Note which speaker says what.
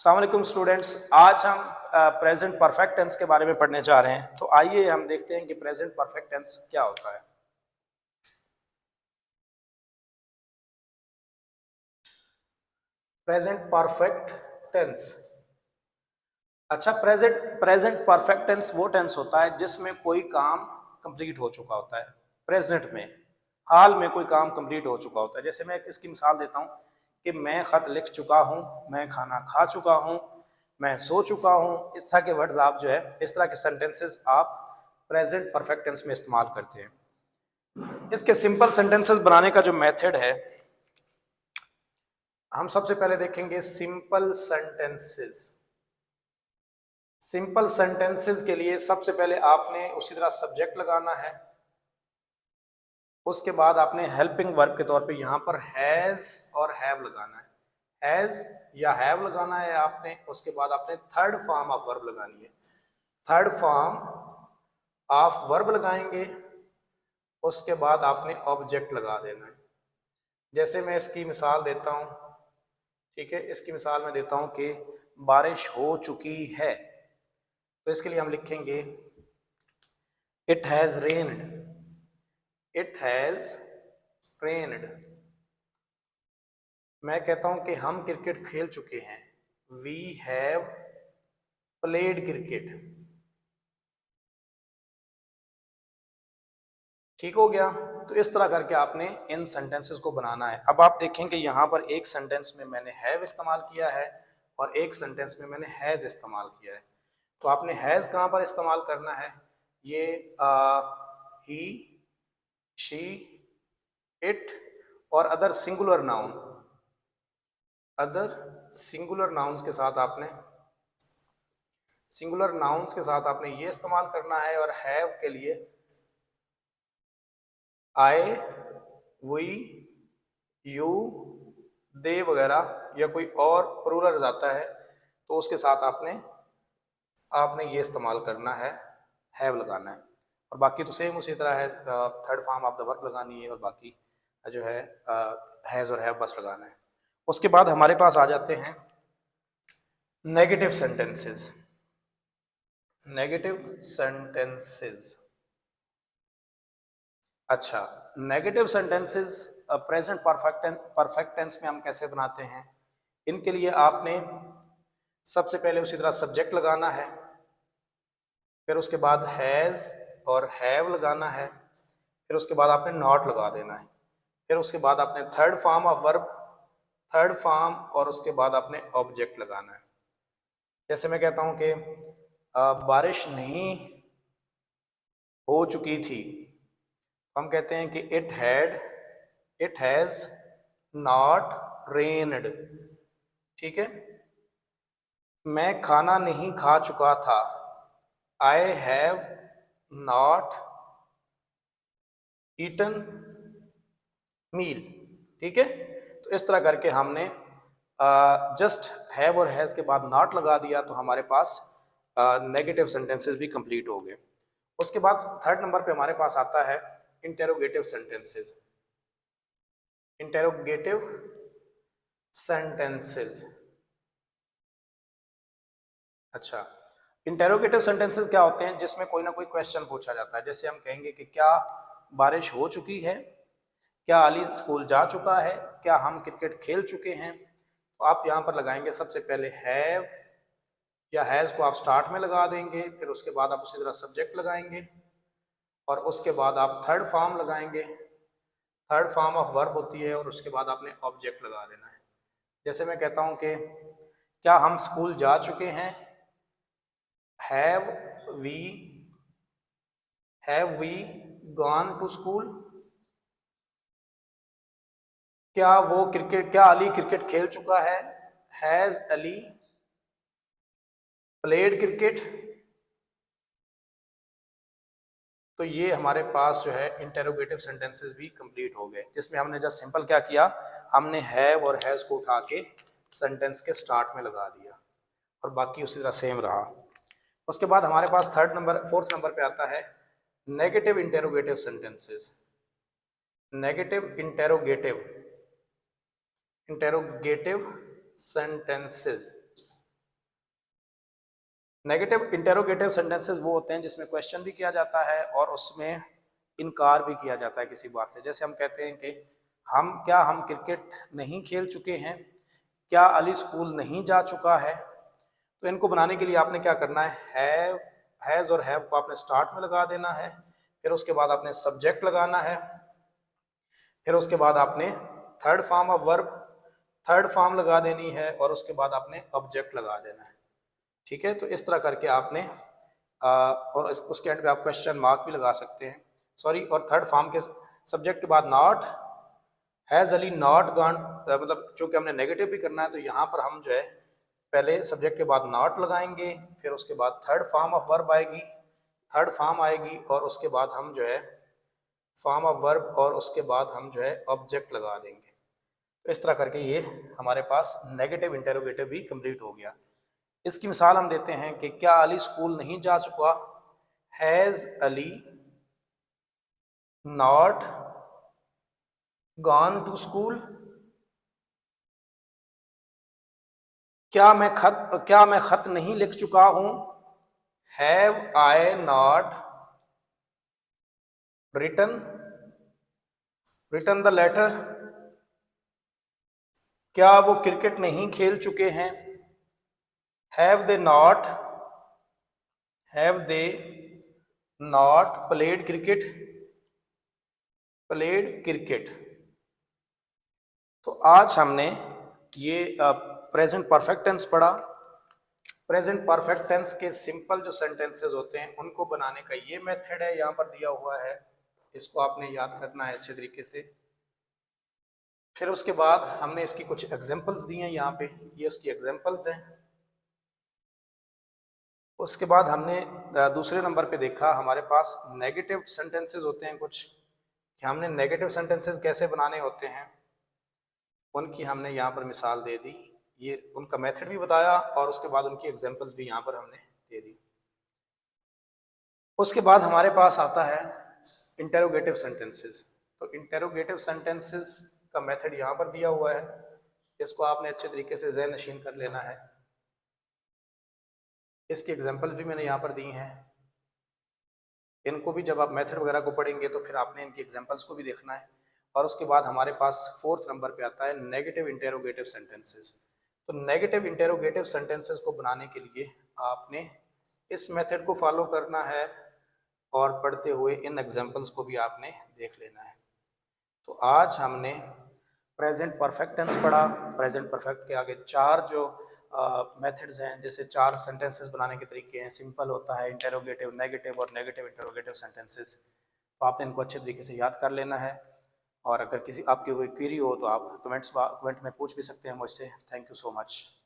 Speaker 1: अस्सलाम वालेकुम स्टूडेंट्स। आज हम प्रेजेंट परफेक्ट टेंस के बारे में पढ़ने जा रहे हैं। तो आइए हम देखते हैं कि प्रेजेंट परफेक्ट टेंस क्या होता है। Present perfect tense. अच्छा, प्रेजेंट परफेक्ट टेंस वो टेंस होता है जिसमें कोई काम कंप्लीट हो चुका होता है। प्रेजेंट में, हाल में कोई काम कंप्लीट हो चुका होता है। जैसे मैं इसकी मिसाल देता हूँ कि मैं खत लिख चुका हूँ, मैं खाना खा चुका हूँ, मैं सो चुका हूँ। इस तरह के वर्ड्स आप जो है, इस तरह के सेंटेंसेस आप प्रेजेंट परफेक्ट टेंस में इस्तेमाल करते हैं। इसके सिंपल सेंटेंसेस बनाने का जो मेथड है, हम सबसे पहले देखेंगे सिंपल सेंटेंसेस। सिंपल सेंटेंसेस के लिए सबसे पहले आपने उसी तरह सब्जेक्ट लगाना है। उसके बाद आपने हेल्पिंग वर्ब के तौर पे यहाँ पर हैज और हैव लगाना है। हैज या हैव लगाना है आपने। उसके बाद आपने थर्ड फॉर्म ऑफ वर्ब लगानी है। थर्ड फॉर्म ऑफ वर्ब लगाएंगे। उसके बाद आपने ऑब्जेक्ट लगा देना है। जैसे मैं इसकी मिसाल देता हूँ, ठीक है। इसकी मिसाल मैं देता हूँ कि बारिश हो चुकी है, तो इसके लिए हम लिखेंगे it has rained. It has rained. मैं कहता हूं कि हम क्रिकेट खेल चुके हैं। We have played cricket. ठीक हो गया। तो इस तरह करके आपने इन सेंटेंसेस को बनाना है। अब आप देखेंगे यहां पर एक सेंटेंस में मैंने हैव इस्तेमाल किया है और एक सेंटेंस में मैंने हैज इस्तेमाल किया है। तो आपने हैज कहां पर इस्तेमाल करना है? ये ही, शी, इट और other singular noun, other singular nouns के साथ आपने ये इस्तेमाल करना है। और हैव के लिए आई, वी, यू, दे वगैरह या कोई और प्लूरल जाता है तो उसके साथ आपने ये इस्तेमाल करना है, हैव लगाना है। और बाकी तो सेम उसी तरह है, third form of the verb लगानी है और बाकी जो है हैज और हैव बस लगाना है। उसके बाद हमारे पास आ जाते हैं नेगेटिव सेंटेंसेस। Negative sentences. अच्छा, negative sentences present perfect tense में हम कैसे बनाते हैं? इनके लिए आपने सबसे पहले उसी तरह सब्जेक्ट लगाना है, फिर उसके बाद हैज और हैव लगाना है, फिर उसके बाद आपने नॉट लगा देना है, फिर उसके बाद आपने third form of verb, third form और उसके बाद आपने ऑब्जेक्ट लगाना है। जैसे मैं कहता हूं कि बारिश नहीं हो चुकी थी, हम कहते हैं कि इट हैज नॉट रेन्ड। ठीक है। मैं खाना नहीं खा चुका था, आई हैव नॉट ईटन मील। ठीक है। तो इस तरह करके हमने जस्ट हैव और हैज के बाद नॉट लगा दिया तो हमारे पास नेगेटिव सेंटेंसेस भी कंप्लीट हो गए। उसके बाद थर्ड नंबर पे हमारे पास आता है इंटेरोगेटिव सेंटेंसेस। Interrogative sentences. अच्छा, इंटेरोगेटिव सेंटेंसेस क्या होते हैं? जिसमें कोई ना कोई क्वेश्चन पूछा जाता है। जैसे हम कहेंगे कि क्या बारिश हो चुकी है, क्या अली स्कूल जा चुका है, क्या हम क्रिकेट खेल चुके हैं। तो आप यहाँ पर लगाएंगे सबसे पहले हैव या हैज़ को आप स्टार्ट में लगा देंगे, फिर उसके बाद आप उसी तरह सब्जेक्ट लगाएंगे और उसके बाद आप थर्ड फॉर्म लगाएंगे। थर्ड फॉर्म ऑफ वर्ब होती है और उसके बाद आपने ऑब्जेक्ट लगा देना है। जैसे मैं कहता हूँ कि क्या हम स्कूल जा चुके हैं, have we gone to school. क्या अली क्रिकेट खेल चुका है, हैज अली प्लेड क्रिकेट। तो ये हमारे पास जो है इंटेरोगेटिव सेंटेंसेस भी कंप्लीट हो गए, जिसमें हमने जस्ट सिंपल क्या किया, हमने हैव और हैज को उठा के सेंटेंस के स्टार्ट में लगा दिया और बाकी उसी तरह सेम रहा। उसके बाद हमारे पास फोर्थ नंबर पे आता है negative interrogative sentences. Negative interrogative sentences. Negative interrogative sentences वो होते हैं जिसमें क्वेश्चन भी किया जाता है और उसमें इनकार भी किया जाता है किसी बात से। जैसे हम कहते हैं कि हम क्रिकेट नहीं खेल चुके हैं, क्या अली स्कूल नहीं जा चुका है। तो इनको बनाने के लिए आपने क्या करना है, हैज़ और हैव को आपने स्टार्ट में लगा देना है, फिर उसके बाद आपने सब्जेक्ट लगाना है, फिर उसके बाद आपने third form of verb third form लगा देनी है और उसके बाद आपने ऑब्जेक्ट लगा देना है। ठीक है, तो इस तरह करके आपने और उसके एंड पे आप क्वेश्चन मार्क भी लगा सकते हैं, सॉरी। और थर्ड फॉर्म के सब्जेक्ट के बाद not, has Ali not gone, मतलब चूंकि हमने नेगेटिव भी करना है तो यहाँ पर हम जो है पहले सब्जेक्ट के बाद नॉट लगाएंगे, फिर उसके बाद थर्ड फॉर्म ऑफ वर्ब आएगी, थर्ड फॉर्म आएगी और उसके बाद हम जो है फॉर्म ऑफ वर्ब और उसके बाद हम जो है ऑब्जेक्ट लगा देंगे। तो इस तरह करके ये हमारे पास नेगेटिव इंटेरोगेटिव भी कंप्लीट हो गया। इसकी मिसाल हम देते हैं कि क्या अली स्कूल नहीं जा चुका, has Ali not gone to school. क्या मैं खत नहीं लिख चुका हूं, have I not written the letter. क्या वो क्रिकेट नहीं खेल चुके हैं, have they not played cricket. तो आज हमने ये प्रेजेंट परफेक्ट टेंस पढ़ा। प्रेजेंट परफेक्ट टेंस के सिंपल जो सेंटेंसेस होते हैं उनको बनाने का ये मेथड है, यहाँ पर दिया हुआ है, इसको आपने याद करना है अच्छे तरीके से। फिर उसके बाद हमने इसकी कुछ एग्जांपल्स दी हैं यहाँ पे, ये उसकी एग्जांपल्स हैं। उसके बाद हमने दूसरे नंबर पे देखा हमारे पास नेगेटिव सेंटेंसेस होते हैं कुछ, कि हमने नेगेटिव सेंटेंसेस कैसे बनाने होते हैं, उनकी हमने यहाँ पर मिसाल दे दी, ये उनका मेथड भी बताया और उसके बाद उनकी एग्जांपल्स भी यहाँ पर हमने दे दी। उसके बाद हमारे पास आता है इंटेरोगेटिव सेंटेंसेस। तो इंटेरोगेटिव सेंटेंसेस का मेथड यहाँ पर दिया हुआ है, इसको आपने अच्छे तरीके से ज़हन नशीन कर लेना है। इसकी एग्जांपल भी मैंने यहाँ पर दी हैं, इनको भी जब आप मेथड वगैरह को पढ़ेंगे तो फिर आपने इनकी एग्जांपल्स को भी देखना है। और उसके बाद हमारे पास फोर्थ नंबर पे आता है नेगेटिव इंटेरोगेटिव सेंटेंसेस। तो नेगेटिव इंटेरोगेटिव सेंटेंसेस को बनाने के लिए आपने इस मेथड को फॉलो करना है और पढ़ते हुए इन एग्जांपल्स को भी आपने देख लेना है। तो आज हमने प्रेजेंट परफेक्ट टेंस पढ़ा। प्रेजेंट परफेक्ट के आगे चार जो मेथड्स हैं, जैसे चार सेंटेंसेस बनाने के तरीके हैं, सिंपल होता है, इंटेरोगेटिव, नेगेटिव और नेगेटिव इंटेरोगेटिव सेंटेंसेस। तो आपने इनको अच्छे तरीके से याद कर लेना है। और अगर किसी आपकी कोई क्वेरी हो तो आप कमेंट में पूछ भी सकते हैं मुझसे। Thank you so much.